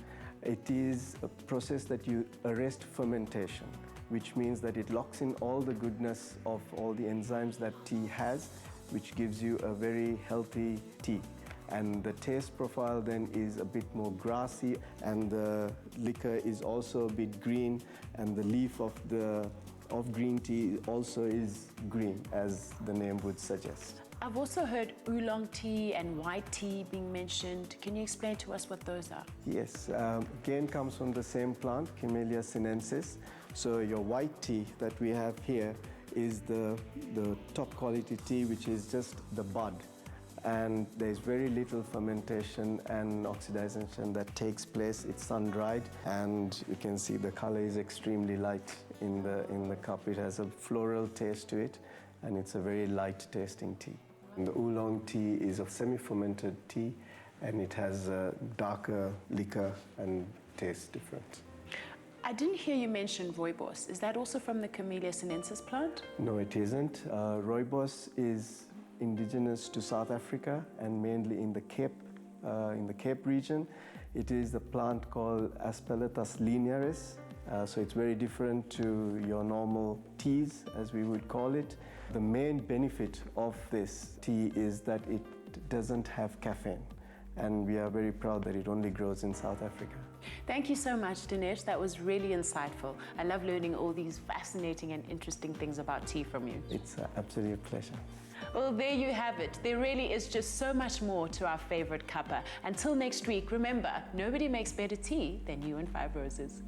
[SPEAKER 16] It is a process that you arrest fermentation, which means that it locks in all the goodness of all the enzymes that tea has, which gives you a very healthy tea. And the taste profile then is a bit more grassy, and the liquor is also a bit green, and the leaf of green tea also is green, as the name would suggest.
[SPEAKER 6] I've also heard oolong tea and white tea being mentioned. Can you explain to us what those are?
[SPEAKER 16] Yes, again comes from the same plant, Camellia sinensis. So your white tea that we have here is the top quality tea, which is just the bud. And there's very little fermentation and oxidation that takes place. It's sun-dried, and you can see the color is extremely light in the cup. It has a floral taste to it, and it's a very light tasting tea. And the oolong tea is a semi-fermented tea, and it has a darker liquor and tastes different.
[SPEAKER 6] I didn't hear you mention rooibos. Is that also from the Camellia sinensis plant?
[SPEAKER 16] No, it isn't. Rooibos is indigenous to South Africa and mainly in the Cape region. It is a plant called Aspalathus linearis. So it's very different to your normal teas, as we would call it. The main benefit of this tea is that it doesn't have caffeine, and we are very proud that it only grows in South Africa.
[SPEAKER 6] Thank you so much, Dinesh. That was really insightful. I love learning all these fascinating and interesting things about tea from you.
[SPEAKER 16] It's an absolute pleasure.
[SPEAKER 6] Well, there you have it. There really is just so much more to our favorite cuppa. Until next week, remember, nobody makes better tea than you and Five Roses.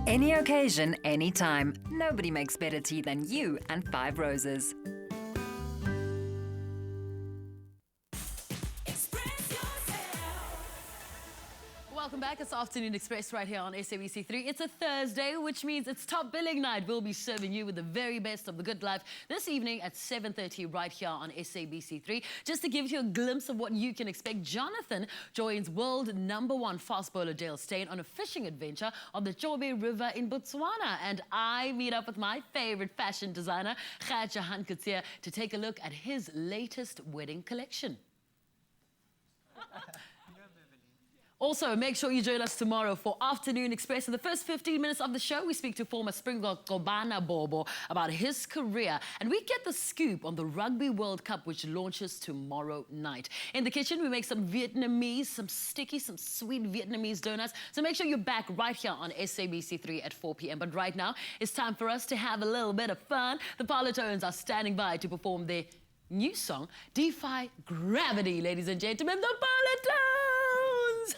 [SPEAKER 12] Any occasion, anytime. Nobody makes better tea than you and Five Roses.
[SPEAKER 1] Welcome back. It's Afternoon Express right here on SABC3. It's a Thursday, which means it's top billing night. We'll be serving you with the very best of the good life this evening at 7:30 right here on SABC3. Just to give you a glimpse of what you can expect, Jonathan joins world #1 fast bowler Dale Steyn on a fishing adventure on the Chobe River in Botswana. And I meet up with my favorite fashion designer, Khatja Hankutsia, to take a look at his latest wedding collection. Also, make sure you join us tomorrow for Afternoon Express. In the first 15 minutes of the show, we speak to former Springbok Kobana Bobo about his career, and we get the scoop on the Rugby World Cup, which launches tomorrow night. In the kitchen, we make some Vietnamese, some sticky, some sweet Vietnamese donuts. So make sure you're back right here on SABC3 at 4 p.m. But right now, it's time for us to have a little bit of fun. The Parlotones are standing by to perform their new song, Defy Gravity, ladies and gentlemen, the Parlotones!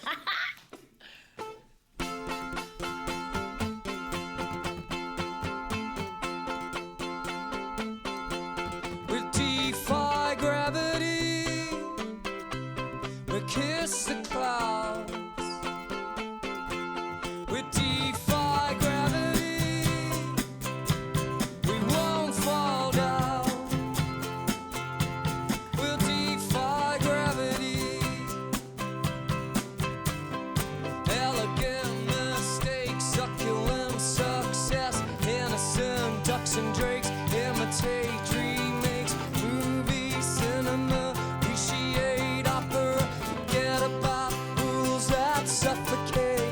[SPEAKER 17] We defy gravity, we kiss the clouds. We defy gravity, we won't fall down. We'll defy gravity. Elegant mistakes, succulent success, innocent ducks and drakes, imitate remakes, movie, cinema, appreciate opera, forget about rules that suffocate.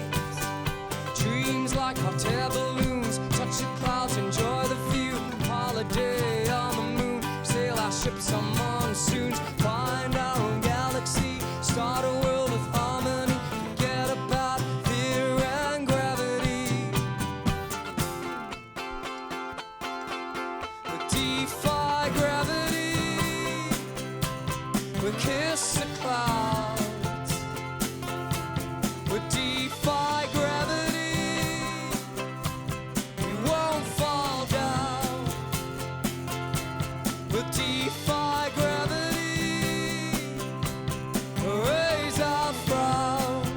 [SPEAKER 17] Dreams like hot air balloons, touch the clouds, enjoy the view, holiday on the moon, sail our ships on monsoons, find our own galaxy, start a world of harmony, forget about fear and gravity. We defy gravity, we kiss the clouds. We defy gravity, we won't fall down. We defy gravity, raise our frowns.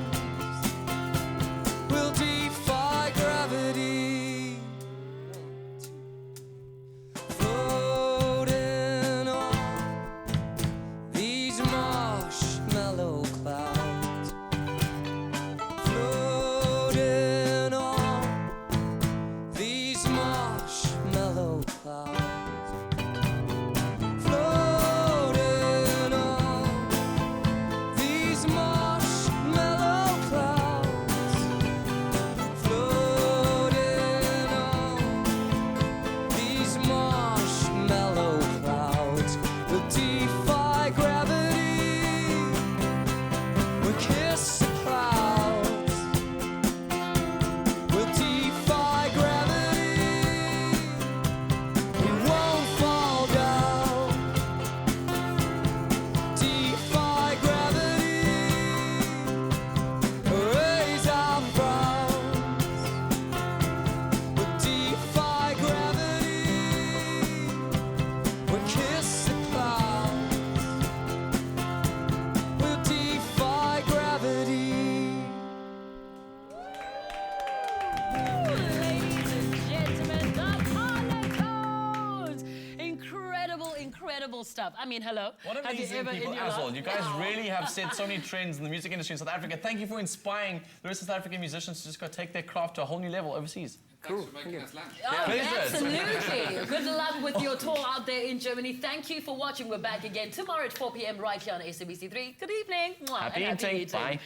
[SPEAKER 17] We'll defy gravity. Floating on these marshmallow clouds. Floating on these marshmallow clouds. Floating on these marshmallow clouds. Floating on these marshmallow clouds. We'll defy gravity. We'll kiss the clouds. We'll defy gravity. We won't fall down. Defy gravity. Raise our frowns. We'll defy gravity. We'll kiss the clouds. We'll defy gravity.
[SPEAKER 1] Ladies and gentlemen, the Parlotones! Incredible, incredible stuff. I mean, hello.
[SPEAKER 2] What
[SPEAKER 1] Have you
[SPEAKER 2] amazing
[SPEAKER 1] ever
[SPEAKER 2] people
[SPEAKER 1] in your
[SPEAKER 2] as well.
[SPEAKER 1] life-
[SPEAKER 2] You guys really have set so many trends in the music industry in South Africa. Thank you for inspiring the rest of South African musicians to just go take their craft to a whole new level overseas.
[SPEAKER 4] Thanks for making us lunch.
[SPEAKER 1] Oh,
[SPEAKER 2] Pleasure.
[SPEAKER 1] absolutely. Good luck with your tour out there in Germany. Thank you for watching. We're back again tomorrow at 4 p.m. right here on SABC3. Good evening. Mwah,
[SPEAKER 2] Happy
[SPEAKER 1] and
[SPEAKER 2] eating. Bye.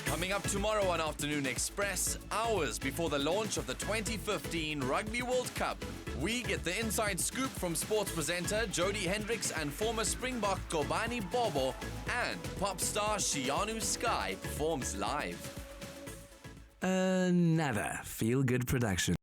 [SPEAKER 2] Coming up tomorrow on Afternoon Express, hours before the launch of the 2015 Rugby World Cup, we get the inside scoop from sports presenter Jody Hendricks and former Springbok Kobani Bobo, and pop star Shianu Sky performs live.
[SPEAKER 18] Another feel-good production.